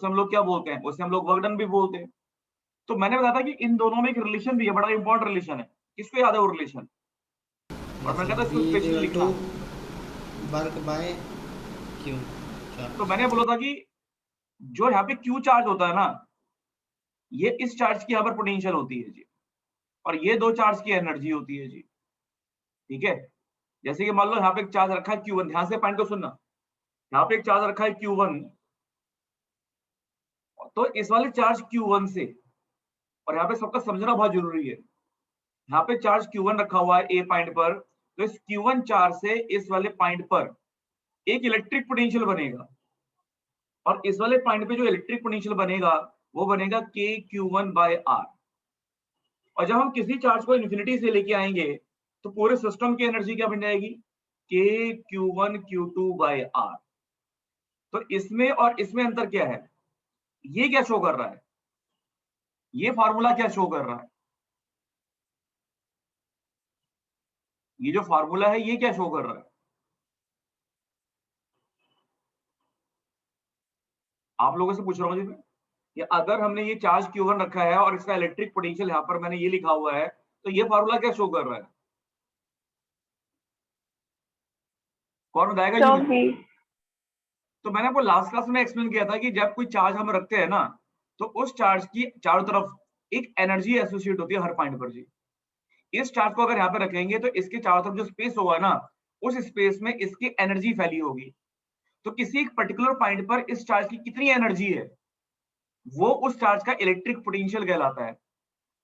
उसे हम लोग क्या बोलते हैं, उसे हम लोग वर्क डन भी बोलते हैं। तो मैंने बताया था कि इन दोनों में एक रिलेशन भी है, बड़ा इंपॉर्टेंट रिलेशन है। किसको याद है वो रिलेशन? और मैंने कहा था इसको स्पेशली लिखना। Work by Q. तो मैंने बोला था कि जो यहाँ पे क्यू चार्ज होता है ना, ये इस चार्ज की यहाँ पर पोटेंशियल होती है जी, और ये दो चार्ज की एनर्जी होती है जी। ठीक है, जैसे कि मान लो यहाँ पे एक चार्ज रखा है Q1, ध्यान से पॉइंट को सुनना। यहाँ पे एक चार्ज रखा है Q1, तो इस वाले चार्ज Q1 से, और यहाँ पे सबका समझना बहुत जरूरी है, यहाँ पे चार्ज Q1 रखा हुआ है A पॉइंट पर, तो इस Q1 चार्ज से इस वाले पॉइंट पर एक इलेक्ट्रिक पोटेंशियल बनेगा, और इस वाले पॉइंट पे जो इलेक्ट्रिक पोटेंशियल बनेगा वो बनेगा KQ1/R। और जब हम किसी चार्ज को इन्फिनिटी से लेके आएंगे तो पूरे सिस्टम की एनर्जी क्या बन जाएगी? KQ1Q2/R। तो इसमें और इसमें अंतर क्या है? ये क्या शो कर रहा है? ये फार्मूला क्या शो कर रहा है? ये जो फार्मूला है ये क्या शो कर रहा है? आप लोगों से पूछ रहा हूं जी मैं, कि अगर हमने ये चार्ज Q1 रखा है और इसका इलेक्ट्रिक पोटेंशियल यहां पर मैंने ये लिखा हुआ है, तो ये फार्मूला क्या शो कर रहा है? कौन बताएगा जी मुझे? तो मैंने आपको लास्ट क्लास में एक्सप्लेन किया था कि जब कोई चार्ज हम रखते हैं ना, तो उस चार्ज की चारों तरफ एक एनर्जी एसोसिएट होती है हर पॉइंट पर जी। इस चार्ज को अगर यहाँ पे रखेंगे तो इसके चारों तरफ जो स्पेस होगा ना, उस स्पेस में इसकी एनर्जी फैली होगी। तो किसी एक पर्टिकुलर पॉइंट पर इस चार्ज की कितनी एनर्जी है, वो उस चार्ज का इलेक्ट्रिक पोटेंशियल कहलाता है।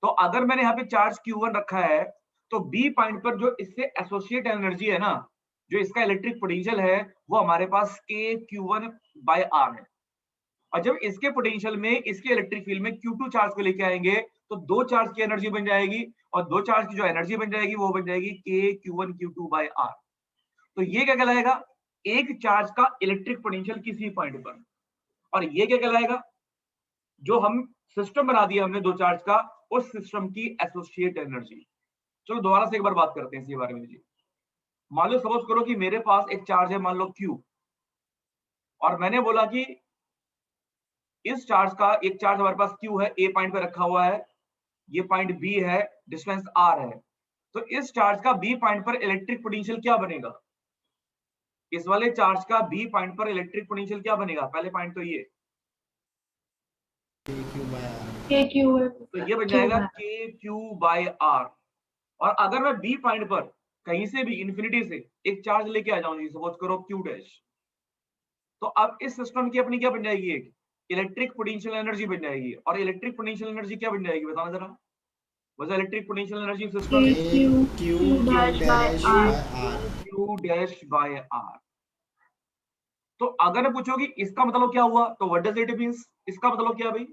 तो अगर मैंने यहाँ पे चार्ज Q1 रखा है, तो बी पॉइंट पर जो इससे एसोसिएट एनर्जी है ना, जो इसका इलेक्ट्रिक पोटेंशियल है, वो हमारे पास KQ1/R है। और जब इसके पोटेंशियल में इसके इलेक्ट्रिक फील्ड में Q2 चार्ज को लेके आएंगे, तो दो चार्ज की एनर्जी बन जाएगी, और दो चार्ज की जो एनर्जी बन जाएगी वो बन जाएगी KQ1Q2/R। तो ये क्या कहलाएगा? एक चार्ज का इलेक्ट्रिक पोटेंशियल किसी पॉइंट पर। और ये क्या कहलाएगा? जो हम सिस्टम बना दिया हमने दो चार्ज का, उस सिस्टम की एसोसिएट एनर्जी। चलो दोबारा से एक बार बात करते हैं इसके बारे में जी। मान लो सपोज करो कि मेरे पास एक चार्ज है, मान लो Q, और मैंने बोला कि इस चार्ज का एक चार्ज हमारे पास Q है, A पॉइंट पे रखा हुआ है, ये पॉइंट B है, डिस्टेंस R है। तो इस चार्ज का B पॉइंट पर इलेक्ट्रिक पोटेंशियल क्या बनेगा? इस वाले चार्ज का B पॉइंट पर इलेक्ट्रिक पोटेंशियल क्या बनेगा? पहले पॉइंट तो ये तो ये बन जाएगा KQ/R। और अगर मैं B पॉइंट पर कहीं से भी इंफिनिटी से एक चार्ज लेके आ जाऊं जी, सपोज करो Q डैश, तो अब इस सिस्टम की अपनी क्या बन जाएगी? एक इलेक्ट्रिक पोटेंशियल एनर्जी बन जाएगी। और इलेक्ट्रिक पोटेंशियल एनर्जी क्या बन जाएगी बताना जरा? वैसे electric potential energy system Q-R। तो अगर मैं पूछो कि इसका मतलब क्या हुआ, तो व्हाट डज इट मींस? इसका मतलब क्या भाई?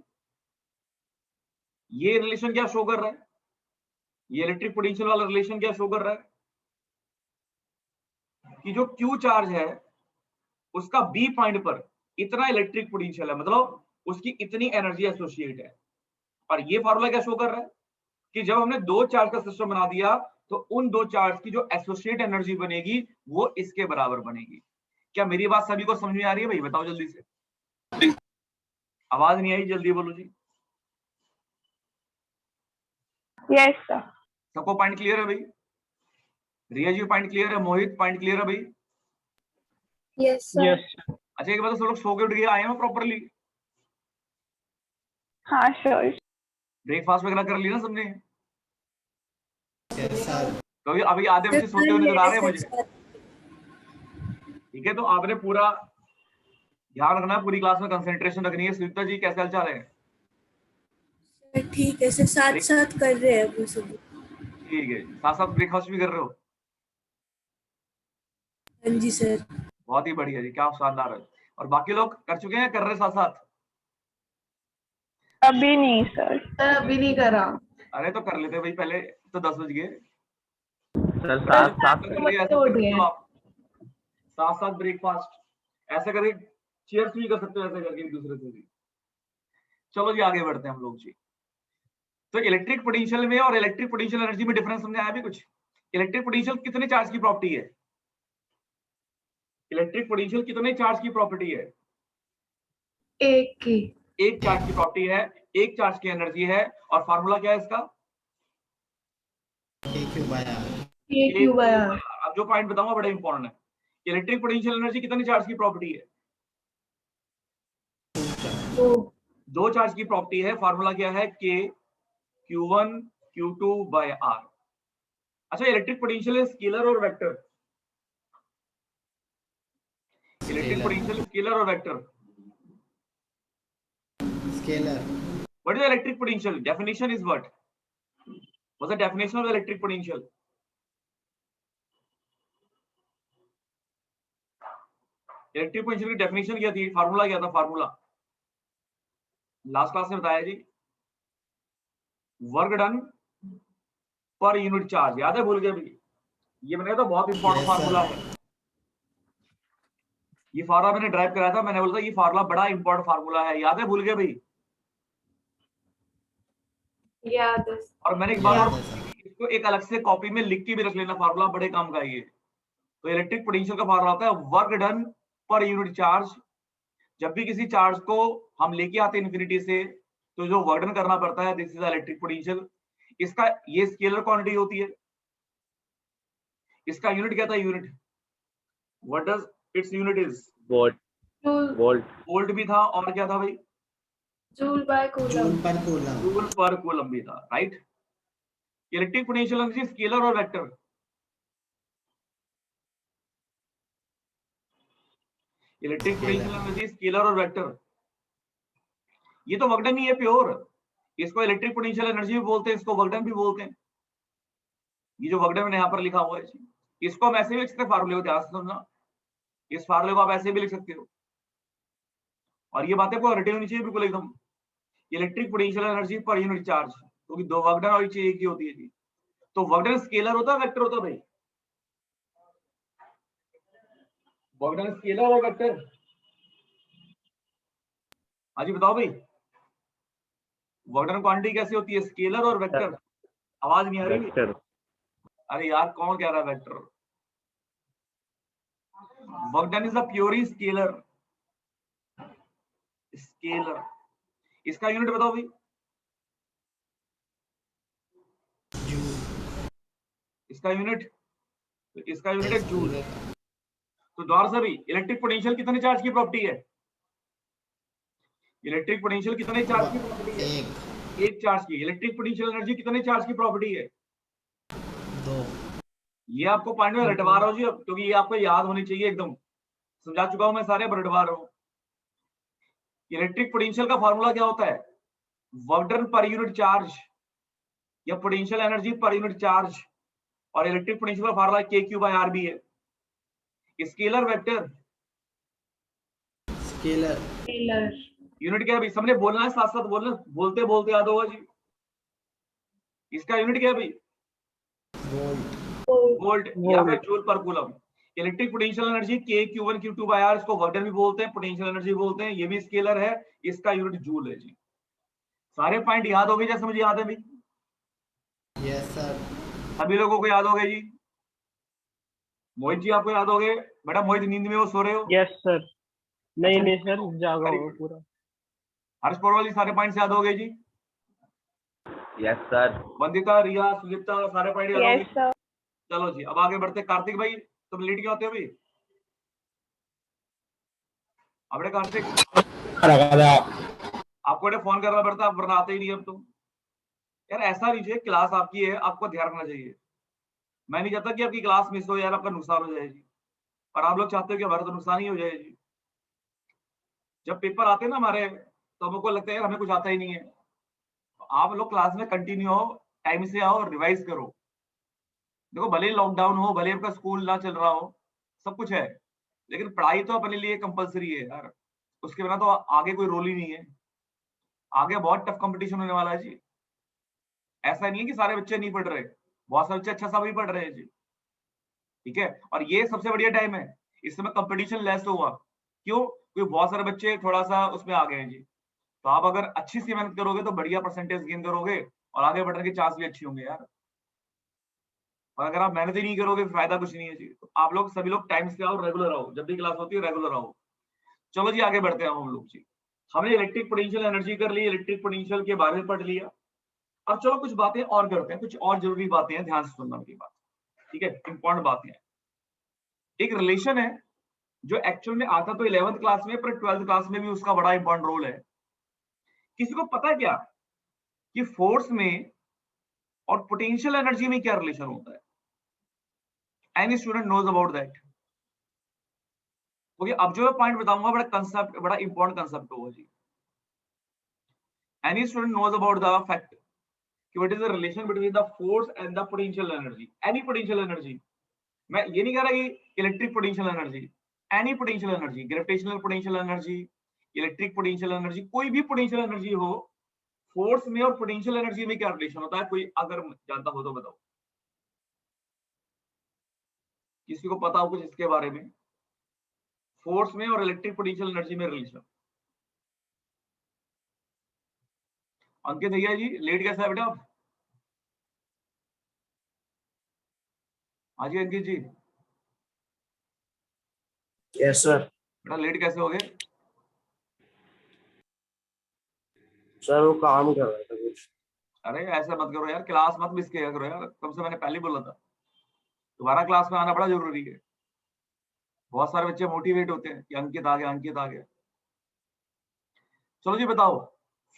ये रिलेशन क्या शो कर रहा है? ये इलेक्ट्रिक पोटेंशियल वाला रिलेशन क्या शो कर रहा है? कि जो Q चार्ज है उसका B पॉइंट पर इतना इलेक्ट्रिक पोटेंशियल है, मतलब उसकी इतनी एनर्जी एसोसिएट है। और ये फार्मूला क्या शो कर रहा है? कि जब हमने दो चार्ज का सिस्टम बना दिया, तो उन दो चार्ज की जो एसोसिएट एनर्जी बनेगी वो इसके बराबर बनेगी। क्या मेरी बात सभी को समझ में आ रही है भाई? बताओ जल्दी से। आवाज नहीं आई, जल्दी बोलो जी। Yes sir. सबको पॉइंट क्लियर है भाई? रिया जी पॉइंट क्लियर है? मोहित पॉइंट क्लियर है भाई? Yes sir. अच्छा एक बात, सब लोग सो के उठ गए आए हैं प्रॉपरली? हाँ सर। ब्रेकफास्ट वगैरह कर लिया ना सबने? सर तो अभी आधे बच्चे सोते हुए नजर आ रहे हैं मुझे। ठीक है, तो आपने पूरा ध्यान रखना है, पूरी क्लास में कंसंट्रेशन रखनी है। सुनीता जी कैसे हाल चाल है? ठीक है सर, साथ साथ कर रहे हैं वो सब। ठीक है, साथ साथ ब्रेकफास्ट भी कर रहे हो? हाँ जी सर। बहुत ही बढ़िया जी, क्या शानदार है। और बाकी लोग कर चुके हैं, कर रहे साथ साथ? अभी नहीं सर। अभी नहीं करा। अरे तो कर लेते भाई, पहले तो 10 बज गए सर साथ साथ कर रही है, ऐसा कर सकते हो आप साथ साथ ब्रेकफास्ट ऐसे करके, चेयर्स भी कर सकते हो ऐसे करके एक दूसरे से भी। चलो जी आगे बढ़ते हैं हम लोग जी। तो इलेक्ट्रिक पोटेंशियल में और इलेक्ट्रिक पोटेंशियल एनर्जी में डिफरेंस समझ आया भी कुछ? इलेक्ट्रिक पोटेंशियल कितने चार्ज की प्रॉपर्टी है? इलेक्ट्रिक पोटेंशियल कितने चार्ज की प्रॉपर्टी है? एक की एक चार्ज की प्रॉपर्टी है, एक चार्ज की एनर्जी है, और फार्मूला क्या है इसका? KQ/R। KQ/R। अब जो पॉइंट बताऊंगा बड़ा इंपॉर्टेंट है। इलेक्ट्रिक पोटेंशियल एनर्जी कितने चार्ज की प्रॉपर्टी है? दो दो चार्ज की प्रॉपर्टी है। फार्मूला क्या है? K Q1 Q2/R। अच्छा, इलेक्ट्रिक पोटेंशियल स्केलर और वेक्टर? इलेक्ट्रिक पोटेंशियल स्केलर और vector? Scalar. What is the electric potential? Definition is what? What's the definition of the electric potential? Electric potential की definition क्या थी? Formula क्या था? Formula last class में बताया जी। वर्क डन पर यूनिट चार्ज। याद है? भूल गए भी? ये मैंने तो बहुत इंपॉर्टेंट Yes, sir. फार्मूला है। ये फार्मूला मैंने ड्राइव कराया था। मैंने बोला ये फार्मूला बड़ा इंपॉर्टेंट फार्मूला है। याद है? भूल गए भाई? याद है। और मैंने एक बार याद और है सर। इसको एक अलग से कॉपी में लिख के भी रख लेना। फार्मूला बड़े काम का है ये। तो इलेक्ट्रिक पोटेंशियल का फार्मूला होता है वर्क डन पर यूनिट चार्ज। जब भी किसी चार्ज को हम लेके आते हैं इन्फिनिटी से, तो जो वर्क डन करना पड़ता है, दिस इज इलेक्ट्रिक पोटेंशियल। इसका ये स्केलर क्वांटिटी होती है। इसका यूनिट क्या था? Unit what does its unit is? Volt joule volt volt भी था, और क्या था भाई? Joule by joule coulomb. पर कूलम। जूल पर कूलम भी था, right. Electric potential energy scalar और vector? Electric potential energy scalar और वेक्टर? ये तो वर्कडन ही है प्योर। इसको इलेक्ट्रिक पोटेंशियल एनर्जी भी बोलते हैं, इसको वर्कडन भी बोलते हैं। ये जो वर्कडन मैंने यहाँ पर लिखा हुआ है, इसको हम ऐसे भी लिख सकते हैं। फार्मूले को ध्यान से सुनना। इस फार्मूले को आप ऐसे भी लिख सकते हो, और ये बातें को रटे होनी चाहिए बिल्कुल एकदम। इलेक्ट्रिक पोटेंशियल एनर्जी पर यूनिट चार्ज, क्योंकि दो वर्कडन और चीज एक ही होती है जी। तो वर्कडन स्केलर होता है, वेक्टर होता है भाई? वर्कडन स्केलर और वेक्टर? हाँ जी बताओ भाई। वर्कडन क्वांटिटी कैसे होती है? स्केलर और वेक्टर? आवाज नहीं आ रही? वेक्टर अरे यार, कौन कह रहा है vector? Work done is a purely scalar. Scalar. इसका यूनिट बताओ भाई। इसका यूनिट है जूल। तो द्वार से भी इलेक्ट्रिक पोटेंशियल कितने चार्ज की प्रॉपर्टी है? इलेक्ट्रिक पोटेंशियल कितने चार्ज की प्रॉपर्टी है? एक चार्ज की। इलेक्ट्रिक पोटेंशियल एनर्जी कितने चार्ज की प्रॉपर्टी है? दो। ये आपको पॉइंट में रटवा रहा हूँ जी, क्योंकि ये आपको याद होनी चाहिए एकदम। समझा चुका हूं मैं सारे, पर रटवा रहा हूँ। इलेक्ट्रिक पोटेंशियल का फार्मूला क्या होता है? वर्क डन पर यूनिट चार्ज, या पोटेंशियल एनर्जी पर यूनिट चार्ज। और इलेक्ट्रिक पोटेंशियल का फार्मूला KQ/R भी है। Scalar vector? स्केलर। यूनिट क्या है भाई? सबने बोलना है, साथ साथ बोलना, बोलते बोलते याद होगा जी। इसका यूनिट क्या है भाई? वोल्ट या फिर जूल पर coulomb. Electric potential energy KQ1 Q2/R, इसको वर्क डन भी बोलते हैं, पोटेंशियल एनर्जी बोलते हैं। ये भी स्केलर है। इसका यूनिट जूल है जी। सारे पॉइंट याद हो गए जैसे मुझे याद है भाई? Yes sir. सभी लोगों को याद हो गए जी? मोहित जी आपको याद हो गए? बेटा मोहित नींद में हो, सो रहे हो? Yes sir. नहीं नहीं सर, जागा हुआ पूरा। हर्ष पौरवाल जी, सारे पॉइंट्स याद हो गए जी? Yes sir. वंदिता, रिया, सुदीप्ता, सारे पॉइंट याद हो Yes, गए? sir. चलो जी, अब आगे बढ़ते। कार्तिक भाई, तुम लेट क्यों आते हो भाई? अपने कार्तिक, आपको फोन करना पड़ता, वरना आते ही नहीं अब तुम। यार ऐसा नहीं चाहिए, क्लास आपकी है, आपको ध्यान रखना चाहिए। मैं नहीं चाहता कि आपकी क्लास मिस हो यार, आपका नुकसान हो जाए जी। पर आप लोग चाहते हो कि हमारा तो नुकसान ही हो जाए जी। जब पेपर आते हैं ना हमारे, तो हमको लगता है यार हमें कुछ आता ही नहीं है। तो आप लोग क्लास में कंटिन्यू हो, टाइम से आओ, रिवाइज करो। देखो, भले ही लॉकडाउन हो, भले आपका स्कूल ना चल रहा हो, सब कुछ है, लेकिन पढ़ाई तो अपने लिए कंपलसरी है यार। उसके बिना तो आगे कोई रोल ही नहीं है। आगे बहुत टफ कंपटीशन होने वाला है जी। ऐसा नहीं है कि सारे बच्चे नहीं पढ़ रहे, बहुत सारे बच्चे अच्छा सा भी पढ़ रहे हैं जी। ठीक है, और ये सबसे बढ़िया टाइम है। इस समय कंपटीशन लेस हुआ, क्यों? क्योंकि बहुत सारे बच्चे थोड़ा सा उसमें आ गए हैं जी। तो आप अगर अच्छी सी मेहनत करोगे तो बढ़िया परसेंटेज गेन करोगे, और आगे बढ़ने के चांस भी अच्छे होंगे यार। और अगर आप मेहनत ही नहीं करोगे, फायदा कुछ नहीं है जी। तो आप लोग सभी लोग टाइम से आओ, रेगुलर आओ, जब भी क्लास होती है रेगुलर आओ। चलो जी, आगे बढ़ते हैं हम लोग जी। हमने इलेक्ट्रिक पोटेंशियल एनर्जी कर ली, इलेक्ट्रिक पोटेंशियल के बारे में पढ़ लिया। अब चलो कुछ बातें और करते हैं, कुछ और जरूरी बातें हैं, ध्यान से सुनना मेरी बात, ठीक है, इंपॉर्टेंट बातें हैं। एक रिलेशन है जो एक्चुअल में आता तो 11th क्लास में, पर 12th क्लास में भी उसका बड़ा इंपॉर्टेंट रोल है। किसी को पता है क्या कि फोर्स में और पोटेंशियल एनर्जी में क्या रिलेशन होता है? Any student knows about that? Okay, अब जो मैं पॉइंट बताऊंगा बड़ा कंसेप्ट, बड़ा इंपॉर्टेंट कंसेप्ट होगा जी। Any student knows about the fact कि what is the relation between the force and the potential energy? Any potential energy, मैं ये नहीं कह रहा कि electric potential energy, any potential energy, gravitational potential energy, electric potential energy, कोई भी potential energy हो, फोर्स में और पोटेंशियल एनर्जी में क्या रिलेशन होता है? कोई अगर जानता हो तो बताओ, किसी को पता हो कुछ इसके बारे में, फोर्स में और इलेक्ट्रिक पोटेंशियल एनर्जी में रिलेशन? अंकित भैया जी, लेट कैसा है बेटा आप? हाँ जी अंकित जी। Yes sir. बेटा लेट कैसे हो गए? सर वो काम कर रहा था कुछ। अरे ऐसा मत करो यार, क्लास मत मिस किया करो यार, तुमसे मैंने पहले बोला था दोबारा क्लास में आना बड़ा जरूरी है। बहुत सारे बच्चे मोटिवेट होते हैं कि अंकित आ गया, अंकित आ गया। चलो जी बताओ,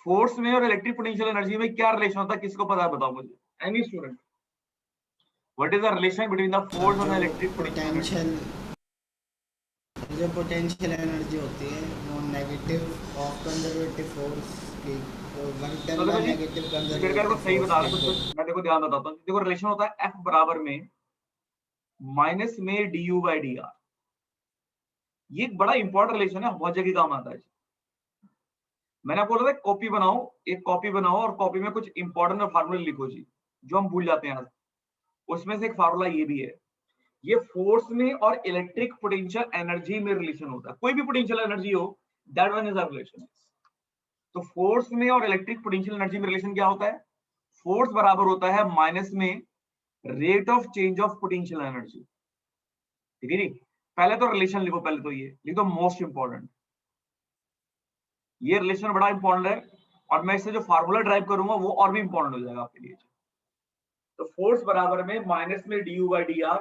फोर्स में और इलेक्ट्रिक पोटेंशियल एनर्जी में क्या रिलेशन होता है? किसको पता है बताओ मुझे, any student, what is the relation between the force और इलेक्ट्रिक पोटेंशियल? जो पोटेंशियल एनर्जी होती है वो नेगेटिव और कंजर्वेटिव फोर्स की, तो work done by negative conservative. सही बता रहा हूं, मैं देखो ध्यान बताता हूं। देखो रिलेशन होता है F बराबर में माइनस में du by dr। ये एक बड़ा इंपॉर्टेंट रिलेशन है, बहुत जगह काम आता है। मैंने आपको बोला था कॉपी बनाओ, एक कॉपी बनाओ और कॉपी में कुछ इंपॉर्टेंट फार्मूले लिखो जी, जो हम भूल जाते हैं। उसमें से एक फार्मूला ये भी है, ये फोर्स में और इलेक्ट्रिक पोटेंशियल एनर्जी में रिलेशन होता है। कोई भी पोटेंशियल एनर्जी हो, that one is a relation. तो फोर्स में और इलेक्ट्रिक पोटेंशियल एनर्जी में रिलेशन क्या होता है? फोर्स बराबर होता है माइनस में rate of change of potential energy. ठीक है जी, पहले तो रिलेशन लिखो, पहले तो ये लिख दो मोस्ट इंपॉर्टेंट। ये रिलेशन बड़ा इंपॉर्टेंट है और मैं इससे जो फार्मूला ड्राइव करूंगा वो और भी इंपॉर्टेंट हो जाएगा आपके लिए। तो फोर्स बराबर में माइनस में du by dr,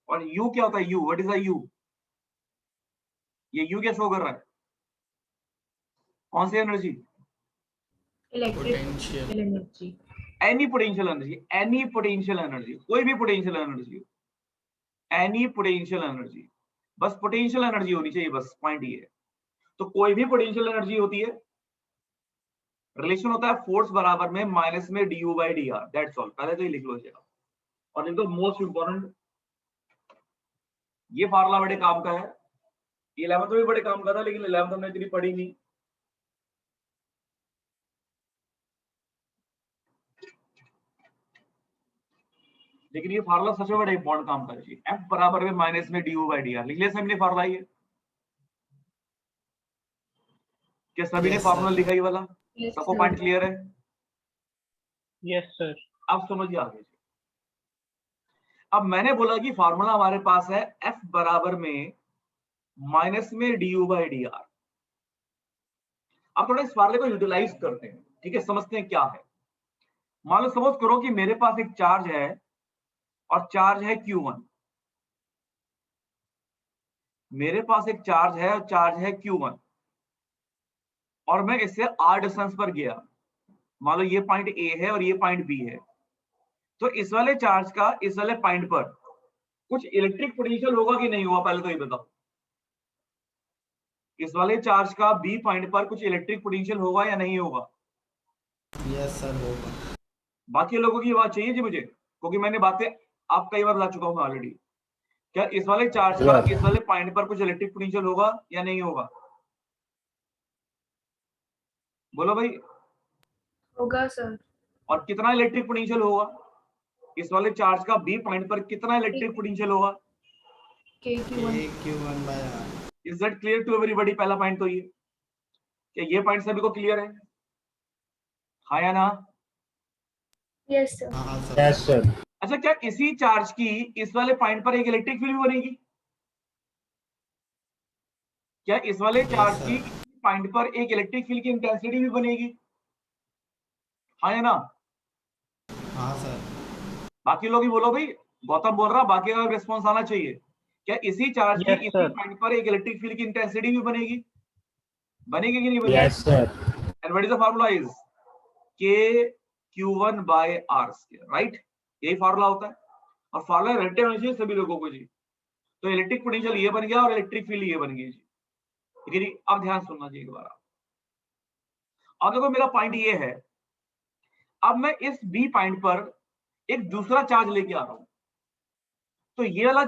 और u क्या होता है? u, what is a u? ये u क्या शो कर रहा है? कौन सी एनर्जी? Electric energy. Any potential energy, any potential energy, कोई भी पोटेंशियल एनर्जी हो, एनी पोटेंशियल एनर्जी, बस पोटेंशियल एनर्जी होनी चाहिए, बस पॉइंट ये है। तो कोई भी पोटेंशियल एनर्जी होती है, रिलेशन होता है फोर्स बराबर में माइनस में du by dr, that's all. पहले तो ये लिख लो जी, और लिख दो मोस्ट इंपॉर्टेंट। ये फार्मूला बड़े काम का है, 11th में भी बड़े काम का था, लेकिन 11th हमने इतनी पढ़ी नहीं। लेकिन ये फार्मूला सच में बड़ा इंपॉर्टेंट काम कर रही है। F बराबर में माइनस में du by dr, लिख लिया सबने फार्मूला? ये क्या सभी ने फार्मूला लिखा ये वाला? सबको पॉइंट क्लियर है? Yes sir. अब समझिए आगे। अब मैंने बोला कि फार्मूला हमारे पास है F बराबर में माइनस में du by dr। अब थोड़ा इस फार्मूले को यूटिलाइज करते हैं, ठीक है, समझते हैं क्या है। मान लो सपोज करो कि मेरे पास एक चार्ज है और चार्ज है Q1। मेरे पास एक चार्ज है और चार्ज है Q1, और मैं इससे r डिस्टेंस पर गया। मान लो ये पॉइंट A है और ये पॉइंट B है। तो इस वाले चार्ज का इस वाले पॉइंट पर कुछ इलेक्ट्रिक पोटेंशियल होगा कि नहीं होगा? पहले तो ये बताओ, इस वाले चार्ज का B पॉइंट पर कुछ इलेक्ट्रिक पोटेंशियल होगा या नहीं होगा? यस सर होगा। बाकी लोगों की बात चाहिए जी मुझे, क्योंकि मैंने बातें आप कई बार बता चुका हूं ऑलरेडी। क्या इस वाले चार्ज का इस वाले पॉइंट पर कुछ इलेक्ट्रिक पोटेंशियल होगा या नहीं होगा? बोलो भाई। होगा सर। और कितना इलेक्ट्रिक पोटेंशियल होगा? इस वाले चार्ज का B पॉइंट पर कितना इलेक्ट्रिक पोटेंशियल होगा? Q1 by r। Is that clear to everybody? पहला पॉइंट तो ये, क्या ये पॉइंट सभी को क्लियर है? हाँ या ना? Yes sir. हाँ सर। Yes sir. अच्छा, क्या इसी चार्ज की इस वाले पॉइंट पर एक इलेक्ट्रिक फील्ड बनेगी? क्या इस वाले चार्ज की पॉइंट पर एक इलेक्ट्रिक फील्ड की इंटेंसिटी भी बनेगी, हाँ या ना? हाँ सर। बाकी लोग ही बोलो भाई, गौतम बोल रहा, बाकी का रिस्पॉन्स आना चाहिए। क्या इसी चार्ज की Yes, इसी sir. पॉइंट पर एक इलेक्ट्रिक फील्ड की इंटेंसिटी भी बनेगी? बनेगी कि नहीं बनेगी? Yes, sir. And what is the formula is K Q1 by R square, right? यही फार्मूला होता है, और फार्मूला रिलेटिव होना चाहिए सभी लोगों को जी। तो इलेक्ट्रिक पोटेंशियल ये बन गया और इलेक्ट्रिक फील्ड ये बन गई जी, ठीक है जी। अब ध्यान सुनना जी एक बार। अब देखो मेरा पॉइंट ये है, अब मैं इस बी पॉइंट पर एक दूसरा चार्ज लेके आ रहा हूं, तो ये वाला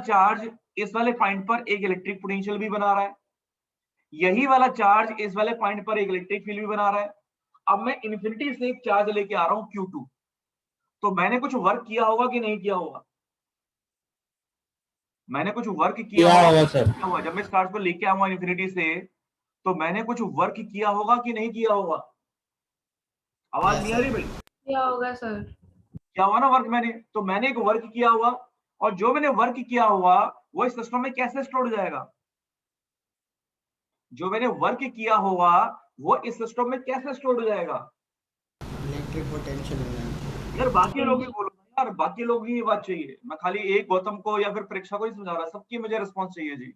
चार्ज इस वाले पॉइंट पर एक इलेक्ट्रिक पोटेंशियल भी बना रहा है, यही वाला चार्ज इस वाले पॉइंट पर एक इलेक्ट्रिक फील्ड भी बना रहा है। अब मैं इन्फिनिटी से एक चार्ज लेके आ रहा हूं Q2, तो मैंने कुछ वर्क किया होगा कि नहीं किया होगा? मैंने कुछ वर्क किया होगा सर। क्या हुआ? जब मैं इस चार्ज को लेके आऊंगा इन्फिनिटी से, तो मैंने कुछ वर्क किया होगा कि नहीं किया होगा? आवाज नहीं आ रही भाई? क्या होगा सर? क्या हुआ ना वर्क मैंने, तो मैंने एक वर्क किया हुआ, और जो मैंने वर्क किया हुआ वो इस सिस्टम में कैसे स्टोर हो जाएगा? जो मैंने वर्क किया होगा वो इस सिस्टम में कैसे स्टोर हो जाएगा? Electric potential energy. यार बाकी लोग भी बोलो यार, बाकी लोग भी ये बात चाहिए, मैं खाली एक गौतम को या फिर परीक्षा को ही समझा रहा, सबकी मुझे रिस्पॉन्स चाहिए जी।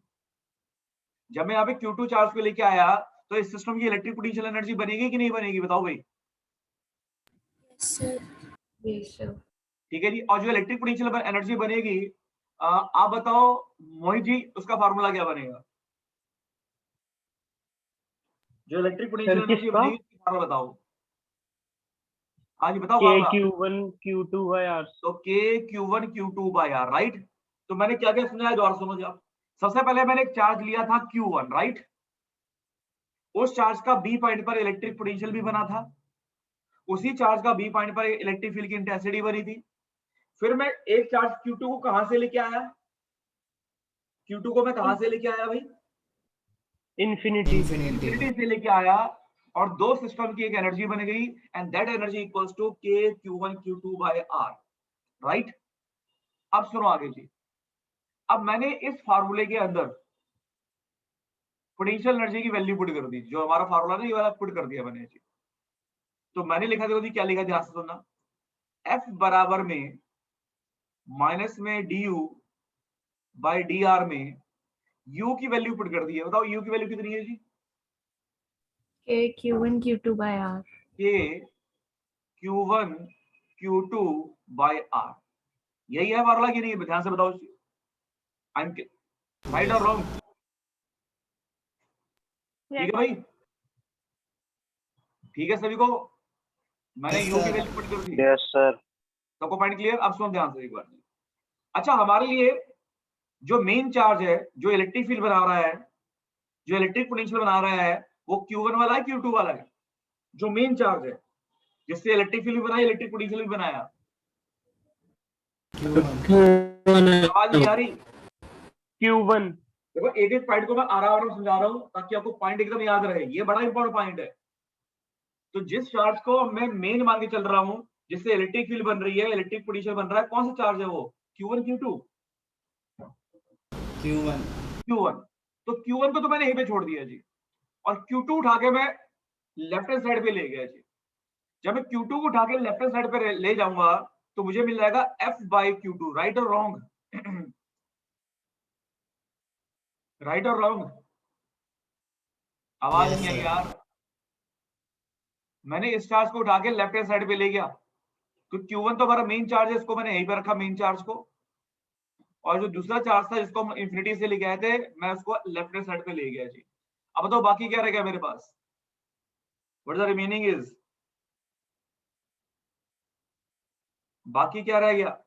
जब मैं यहाँ पे Q2 चार्ज को लेके आया, तो इस सिस्टम की इलेक्ट्रिक पोटेंशियल एनर्जी बनेगी कि नहीं बनेगी, बताओ भाई? Yes, sir. ठीक है जी। और जो इलेक्ट्रिक पोटेंशियल एनर्जी बनेगी, आप बताओ मोहित जी, उसका फार्मूला क्या बनेगा? जो इलेक्ट्रिक पोटेंशियल एनर्जी किसका? बनेगी उसकी फार्मूला बताओ। हाँ जी बताओ K formula. Q1 Q2 by R. तो K Q1 Q2 by R, right? तो मैंने क्या क्या समझाया, दोबारा सुनो जी आप। सबसे पहले मैंने एक चार्ज लिया था Q1, राइट? उस चार्ज का बी पॉइंट पर इलेक्ट्रिक पोटेंशियल भी बना था, उसी चार्ज का बी पॉइंट पर इलेक्ट्रिक फील्ड की इंटेंसिटी बनी थी। फिर मैं एक चार्ज Q2 को कहां से लेके आया? Q2 को मैं कहां से लेके आया भाई? Infinity. इंफिनिटी से लेके आया, और दो सिस्टम की एक एनर्जी बन गई, and that energy equals to K Q1 Q2 by R, right? अब सुनो आगे जी। अब मैंने इस फार्मूले के अंदर पोटेंशियल एनर्जी की वैल्यू पुट कर दी, जो हमारा फार्मूला ना ये वाला पुट कर दिया मैंने जी। तो मैंने लिखा, देखो जी क्या लिखा, ध्यान से सुनना। F बराबर में माइनस में du बाय dr में u की वैल्यू पुट कर दी है। बताओ u की वैल्यू कितनी है जी? K Q1 Q2 by R. K Q1 Q2 by R, यही है फार्मूला कि नहीं? ध्यान से बताओ, आई एम राइट और रॉन्ग? ठीक है भाई, ठीक है सभी को? मैंने Yes, u की sir. वैल्यू पुट कर दी, Yes, sir. सबको पॉइंट क्लियर? अब सुनो ध्यान से एक बार। अच्छा, हमारे लिए जो मेन चार्ज है, जो इलेक्ट्रिक फील्ड बना रहा है, जो इलेक्ट्रिक पोटेंशियल बना रहा है, वो Q1 वाला है Q2 वाला है? जो मेन चार्ज है जिससे इलेक्ट्रिक फील्ड भी बनाया, इलेक्ट्रिक पोटेंशियल भी बनाया, Q1. आवाज नहीं आ रही? Q1. देखो एक एक पॉइंट को मैं आराम समझा रहा हूं ताकि आपको पॉइंट एकदम याद रहे, ये बड़ा इंपॉर्टेंट पॉइंट है। तो जिस चार्ज को मैं मेन मान के चल रहा हूं, जिससे इलेक्ट्रिक फील्ड बन रही है, इलेक्ट्रिक पोटेंशियल बन रहा है, कौन सा चार्ज है वो? Q1 Q2? Q1. Q1। तो Q1 को तो मैंने यहीं पे छोड़ दिया जी, और Q2 उठा के मैं लेफ्ट हैंड साइड पे ले गया जी। जब मैं Q2 को उठा के लेफ्ट हैंड साइड पे ले जाऊंगा, तो मुझे मिल जाएगा F बाई Q2, राइट और रॉन्ग? राइट और रॉन्ग? आवाज Yes, नहीं आई sir. यार। मैंने इस चार्ज को उठा के लेफ्ट हैंड साइड पे ले गया, तो Q1 तो हमारा मेन चार्ज है, इसको मैंने यहीं पे रखा मेन चार्ज को, और जो दूसरा चार्ज था जिसको हम इंफिनिटी से लेके आए थे, मैं उसको लेफ्ट हैंड साइड पे ले गया जी। अब बताओ बाकी क्या रह गया मेरे पास? What the remaining is? बाकी क्या रह गया?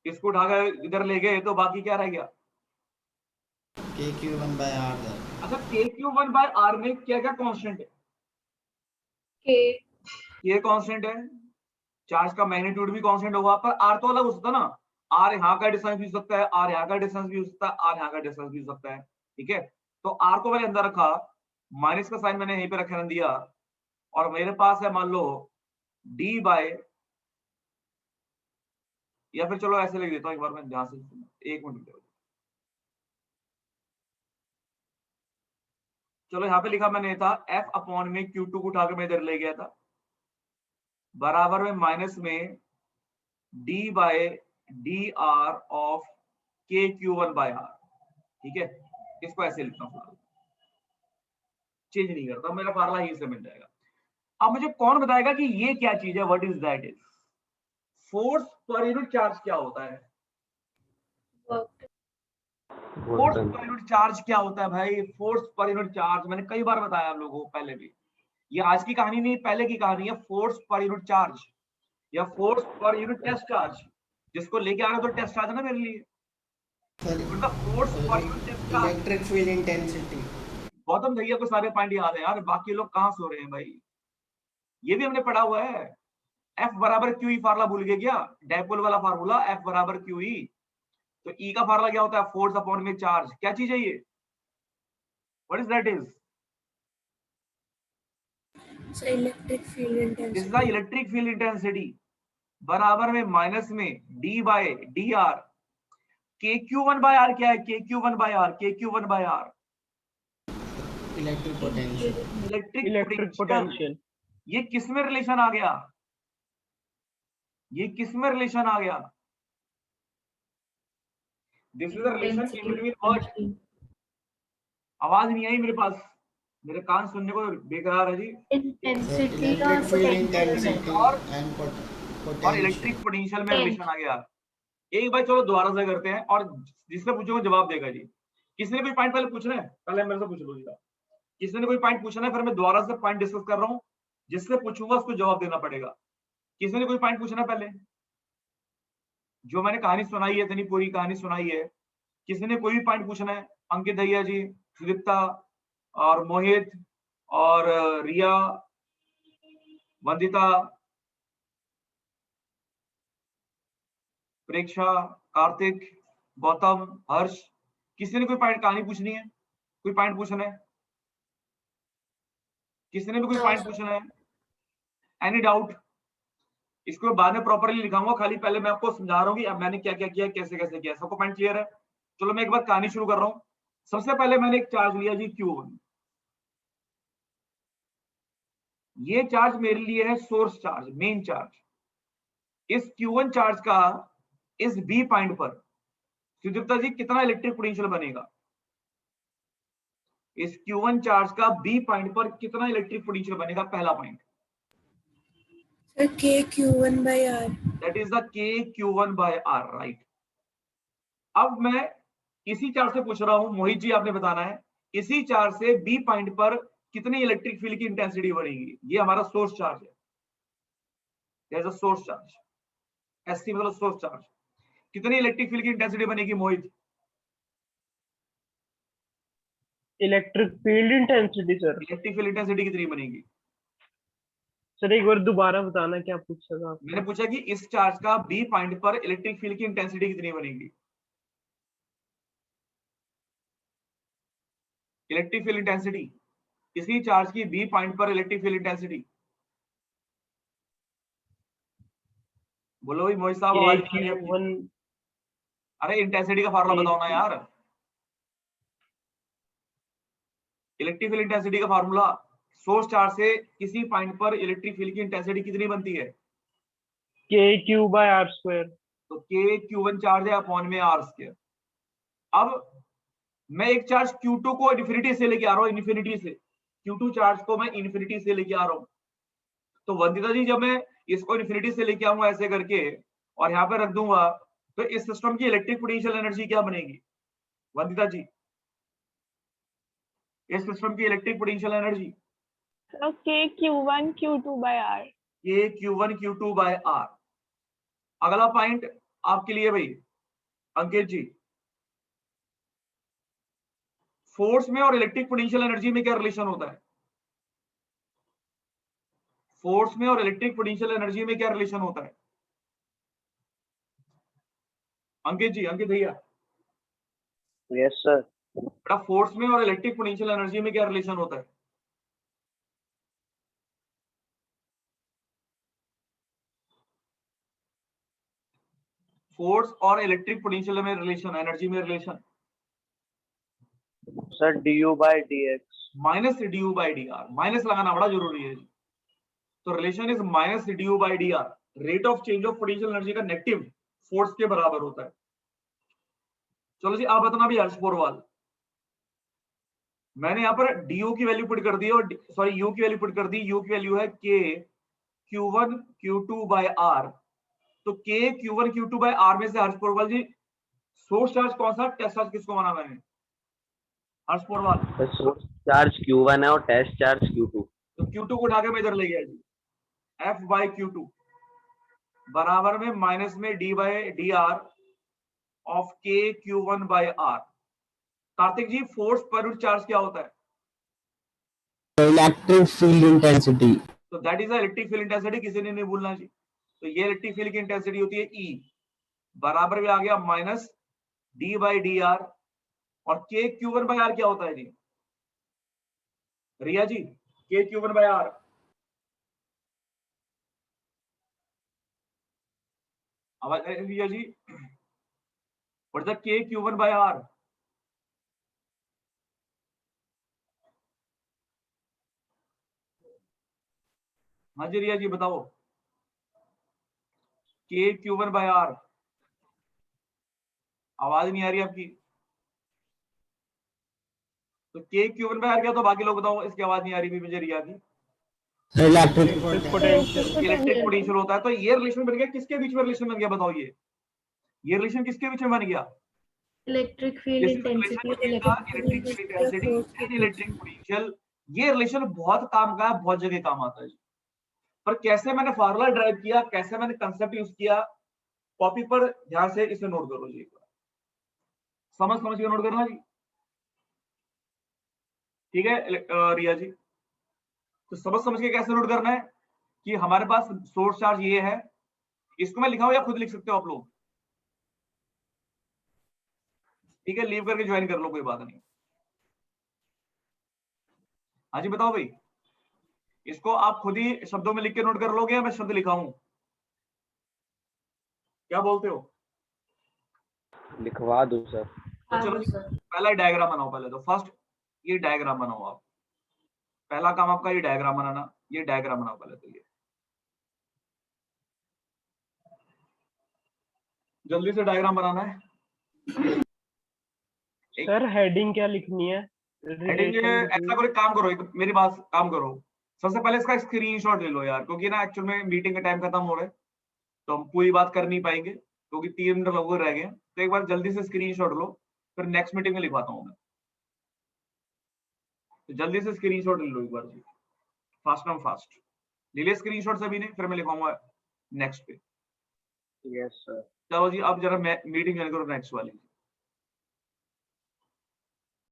इसको उठाकर इधर ले गए तो बाकी क्या रह गया? K Q1 by R. sir. अच्छा, KQ1 बाय R में क्या क्या कांस्टेंट है? K. ये कांस्टेंट है, चार्ज का मैग्नीट्यूड भी कांस्टेंट होगा, पर R तो अलग हो सकता है ना। R यहाँ का डिस्टेंस भी हो सकता है, R यहाँ का डिस्टेंस भी हो सकता है, R यहाँ का डिस्टेंस भी हो सकता है, ठीक है? तो R को मैंने अंदर रखा, माइनस का साइन मैंने यहीं पे रखने दिया, और मेरे पास है मान लो D बाय, या फिर चलो ऐसे लिख देता हूँ एक बार, मैं ध्यान से, एक मिनट। चलो यहाँ पे लिखा मैंने था F अपॉन में Q2 को उठाकर मैं इधर ले गया था, बराबर में माइनस में D by D R of KQ1 by R। ठीक है, इसको ऐसे लिखता हूँ, चेंज नहीं करता, मेरा फार्मूला यहीं से मिल जाएगा। अब मुझे कौन बताएगा कि ये क्या चीज है, what is that is? Force पर यूनिट चार्ज क्या होता है? फोर्स पर यूनिट चार्ज क्या होता है भाई? फोर्स पर यूनिट चार्ज मैंने कई बार बताया आप लोगों को पहले भी, ये आज की कहानी नहीं, पहले की कहानी है। फोर्स पर यूनिट चार्ज या फोर्स पर यूनिट टेस्ट चार्ज, जिसको लेके आ रहे हो तो टेस्ट चार्ज है ना मेरे लिए, मतलब फोर्स पर unit test charge. Electric field intensity. Gautam भैया को सारे पॉइंट याद है यार, बाकी लोग कहाँ सो रहे हैं भाई, ये भी हमने पढ़ा हुआ है। F बराबर क्यू ई फार्मूला भूल गए क्या? डायपोल वाला फार्मूला F बराबर क्यू ई। तो E का फार्मूला क्या होता है? फोर्स अपॉन में चार्ज। क्या चीज है ये? What is that is? Electric field this is the electric field intensity, बराबर में माइनस में D by D R. KQ1 by R क्या है? KQ1 by R, KQ1 by R electric potential. Electric potential. ये किस में रिलेशन आ गया? ये किस में रिलेशन आ गया? This is the relation in between what? आवाज नहीं आई मेरे पास, मेरे कान सुनने को बेकरार है जी। इंटेंसिटी इलेक्ट्रिक फील्ड इंटेंसिटी और एंड और इलेक्ट्रिक पोटेंशियल में रिलेशन आ गया। एक बार चलो दोबारा से करते हैं, और जिससे पूछोगे जवाब देगा जी। किसी ने कोई पॉइंट पहले पूछना है? पहले मेरे से पूछ लो जी, किसी ने कोई पॉइंट पूछना है, फिर मैं दोबारा से पॉइंट डिस्कस कर रहा हूँ, जिससे पूछूंगा उसको जवाब देना पड़ेगा। किसी ने कोई पॉइंट पूछना है पहले? जो मैंने कहानी सुनाई है, इतनी पूरी कहानी सुनाई है, किसी ने कोई भी पॉइंट पूछना है? अंकित भैया जी, सुदीप्ता और मोहित और रिया, वंदिता, प्रेक्षा, कार्तिक, गौतम, हर्ष, किसी ने कोई पॉइंट कहानी पूछनी है? कोई पॉइंट पूछना है? किसी ने भी कोई पॉइंट पूछना है? Any doubt? इसको बाद में प्रॉपर्ली लिखाऊंगा, खाली पहले मैं आपको समझा रहा हूँ कि अब मैंने क्या क्या किया, कैसे कैसे किया। सबको पॉइंट क्लियर है? चलो मैं एक बार कहानी शुरू कर रहा हूँ। सबसे पहले मैंने एक चार्ज लिया जी Q1। ये चार्ज मेरे लिए है सोर्स चार्ज, मेन चार्ज। इस Q1 चार्ज का इस B पॉइंट पर सुदीप्ता जी कितना इलेक्ट्रिक पोटेंशियल बनेगा? इस Q1 चार्ज का B पॉइंट पर कितना इलेक्ट्रिक पोटेंशियल बनेगा? पहला point, KQ1 by R। That is the KQ1 by R, right. अब मैं इसी चार्ज से पूछ रहा हूं, मोहित जी आपने बताना है, इसी चार्ज से B पॉइंट पर कितनी इलेक्ट्रिक फील्ड की इंटेंसिटी बढ़ेगी? ये हमारा सोर्स चार्ज है, there is a source charge, SC मतलब सोर्स चार्ज। कितनी इलेक्ट्रिक फील्ड की इंटेंसिटी बनेगी Mohit? Electric field intensity sir. Electric field intensity कितनी बनेगी? सर एक बार दोबारा बताना, क्या पूछा था आपने? मैंने पूछा कि इस चार्ज का B पॉइंट पर इलेक्ट्रिक फील्ड की इंटेंसिटी कितनी बनेगी? इलेक्ट्रिक फील्ड इंटेंसिटी, इसी चार्ज की B पॉइंट पर इलेक्ट्रिक फील्ड इंटेंसिटी। बोलो भाई मोहित साहब, आवाज नहीं आ रही आपकी। KQ1 अरे इंटेंसिटी का फार्मूला बताओ ना यार, इलेक्ट्रिक फील्ड इंटेंसिटी का फार्मूला। सोर्स चार्ज से किसी पॉइंट पर इलेक्ट्रिक फील्ड की इंटेंसिटी कितनी बनती है? KQ/R²। तो KQ1 चार्ज है अपॉन में R²। अब मैं एक चार्ज Q2 को इन्फिनिटी से लेके आ रहा हूँ, इन्फिनिटी से Q2 चार्ज को मैं इन्फिनिटी से लेके आ रहा हूँ। तो वंदिता जी, जब मैं इसको इन्फिनिटी से लेके आऊंगा ऐसे करके और यहाँ पे रख दूंगा, तो इस सिस्टम की इलेक्ट्रिक पोटेंशियल एनर्जी क्या बनेगी वंदिता जी? इस सिस्टम की electric potential energy KQ1 Q2 by R। KQ1 Q2 by R। अगला पॉइंट आपके लिए भाई अंकित जी, फोर्स में और इलेक्ट्रिक पोटेंशियल एनर्जी में क्या रिलेशन होता है? फोर्स में और इलेक्ट्रिक पोटेंशियल एनर्जी में क्या रिलेशन होता है? अंकित जी, अंकित भैया। Yes sir. बेटा फोर्स में और इलेक्ट्रिक पोटेंशियल एनर्जी में क्या रिलेशन होता है? फोर्स और इलेक्ट्रिक पोटेंशियल में रिलेशन, एनर्जी में relation. Sir, du by dx. Minus D by D are, minus लगाना बड़ा जरूरी है जी। तो relation is minus D by D are, rate of change of potential energy का नेगेटिव फोर्स के बराबर होता है। चलो जी आप बताना भी हर्ष पोरवाल, मैंने यहाँ पर डी की वैल्यू पुट कर दी और सॉरी यू की वैल्यू पुट कर दी। यू की वैल्यू है के Q1 Q2 बाय आर। तो के Q1 Q2 बाय आर में से हर्ष पोरवाल जी सोर्स चार्ज कौन सा, टेस्ट चार्ज किसको माना मैंने? हर्ष पोरवाल, तो सोर्स चार्ज Q1 है और टेस्ट चार्ज Q2। तो Q2 को उठा के मैं इधर ले गया जी, F बाई Q2 बराबर में माइनस में D by D R of K Q1 by R. Kartik ji force पर यूनिट चार्ज क्या होता है? Electric field intensity. तो that is electric field intensity, किसी ने नहीं भूलना जी। तो ये इलेक्ट्रिक फील्ड की इंटेंसिटी होती है E, बराबर में आ गया minus D by D are, और के Q1 बाय आर क्या होता है जी रिया जी? के Q1 बाय आर आवाज रिया जी, व्हाट इज द के Q1 बाय आर? हाँ जी रिया जी बताओ, के Q1 बाय आर। आवाज नहीं आ रही आपकी। तो के Q1 बाय आर क्या, तो बाकी लोग बताओ, इसकी आवाज नहीं आ रही भी मुझे रिया की। Electric potential. इलेक्ट्रिक पोटेंशियल होता है। तो ये रिलेशन बन गया, किसके बीच में रिलेशन बन गया बताओ? ये रिलेशन किसके बीच में बन गया? Electric field intensity और इलेक्ट्रिक पोटेंशियल। ये रिलेशन बहुत काम का है, बहुत जगह काम आता है जी। पर कैसे मैंने फार्मूला ड्राइव किया, कैसे मैंने कंसेप्ट यूज किया, कॉपी पर ध्यान से इसे नोट करो जी, एक बार समझ के नोट करना जी, ठीक है रिया जी? तो समझ के कैसे नोट करना है कि हमारे पास सोर्स चार्ज ये है, इसको मैं लिखा हूं या खुद लिख सकते हो आप लोग? ठीक है, लीव करके ज्वाइन कर लो, कोई बात नहीं। हाँ जी बताओ भाई, इसको आप खुद ही शब्दों में लिख के नोट कर लोगे या मैं शब्द लिखा हूं? क्या बोलते हो? लिखवा दो सर। तो चलो पहला डायग्राम बनाओ। पहले तो फर्स्ट ये डायग्राम बनाओ आप, पहला काम आपका ये डायग्राम बनाना। ये डायग्राम बनाओ पहले तो, ये जल्दी से डायग्राम बनाना है। सर हेडिंग क्या लिखनी है? हेडिंग ऐसा करो, काम करो, एक मेरी बात काम करो, सबसे पहले इसका स्क्रीनशॉट ले लो यार, क्योंकि ना एक्चुअल में मीटिंग का टाइम खत्म हो रहा है तो हम पूरी बात कर नहीं पाएंगे, क्योंकि 3 मिनट लगभग रह गए। तो एक बार जल्दी से स्क्रीनशॉट लो, फिर नेक्स्ट मीटिंग में लिखवाता हूँ मैं। तो जल्दी से स्क्रीनशॉट ले लो एक बार जी, फास्ट एंड फास्ट ले लिया स्क्रीनशॉट सभी ने, फिर मैं लिखवाऊंगा नेक्स्ट पे। Yes, sir. चलो जी अब जरा मीटिंग ज्वाइन करो नेक्स्ट वाली।